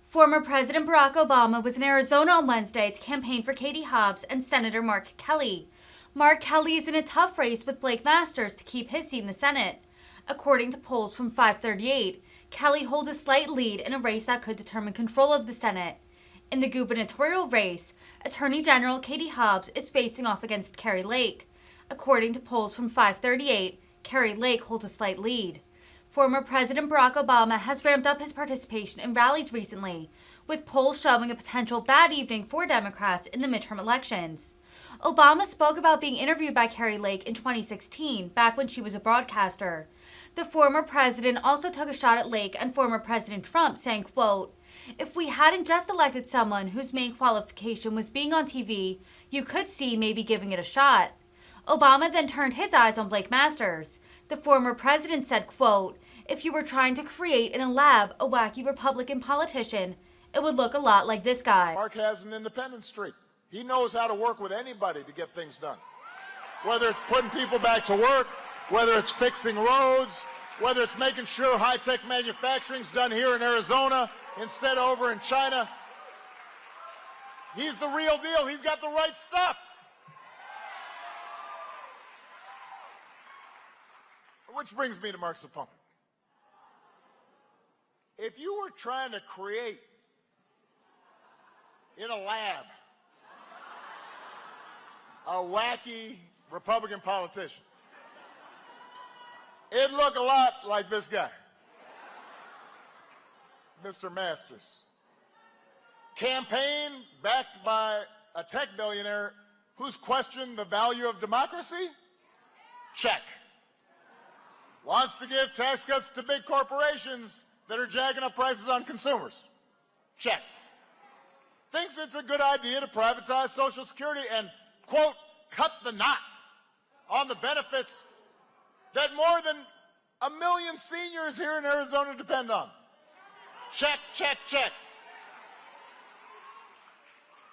Former President Barack Obama was in Arizona on Wednesday to campaign for Katie Hobbs and Senator Mark Kelly. Mark Kelly is in a tough race with Blake Masters to keep his seat in the Senate. According to polls from 538, Kelly holds a slight lead in a race that could determine control of the Senate. In the gubernatorial race, Attorney General Katie Hobbs is facing off against Kari Lake. According to polls from 538, Kari Lake holds a slight lead. Former President Barack Obama has ramped up his participation in rallies recently, with polls showing a potential bad evening for Democrats in the midterm elections. Obama spoke about being interviewed by Kari Lake in 2016, back when she was a broadcaster. The former president also took a shot at Lake and former President Trump, saying, quote, "If we hadn't just elected someone whose main qualification was being on TV, you could see maybe giving it a shot." Obama then turned his eyes on Blake Masters. The former president said, quote, "If you were trying to create in a lab a wacky Republican politician, it would look a lot like this guy." Mark has an independent streak. He knows how to work with anybody to get things done. Whether it's putting people back to work, whether it's fixing roads, whether it's making sure high-tech manufacturing's done here in Arizona instead of over in China. He's the real deal. He's got the right stuff. Which brings me to Mark's opponent. If you were trying to create in a lab a wacky Republican politician, it'd look a lot like this guy, Mr. Masters. Campaign backed by a tech billionaire who's questioned the value of democracy? Check. Wants to give tax cuts to big corporations that are jacking up prices on consumers? Check. Thinks it's a good idea to privatize Social Security and, quote, cut the knot on the benefits that more than 1 million seniors here in Arizona depend on? Check, check, check.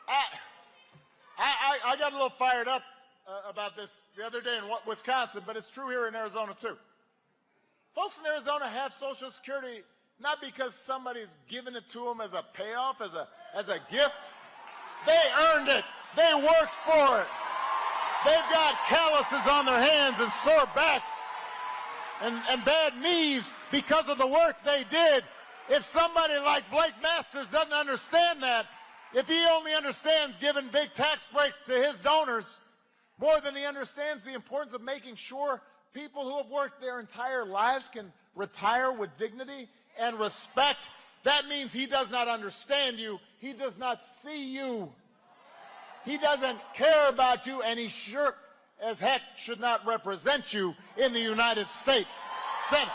I got a little fired up about this the other day in Wisconsin, but it's true here in Arizona too. Folks in Arizona have Social Security not because somebody's given it to them as a payoff, as a gift. They earned it. They worked for it. They've got calluses on their hands and sore backs and bad knees because of the work they did. If somebody like Blake Masters doesn't understand that, if he only understands giving big tax breaks to his donors more than he understands the importance of making sure people who have worked their entire lives can retire with dignity and respect, that means he does not understand you. He does not see you. He doesn't care about you, and he sure as heck should not represent you in the United States Senate.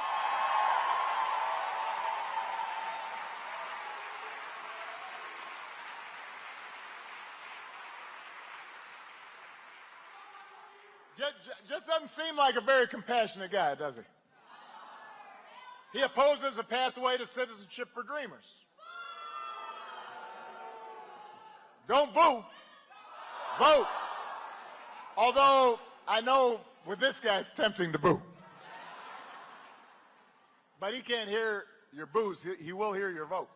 Just doesn't seem like a very compassionate guy, does he? He opposes a pathway to citizenship for dreamers. Don't boo. Vote. Although I know with this guy it's tempting to boo. But he can't hear your boos. He will hear your vote.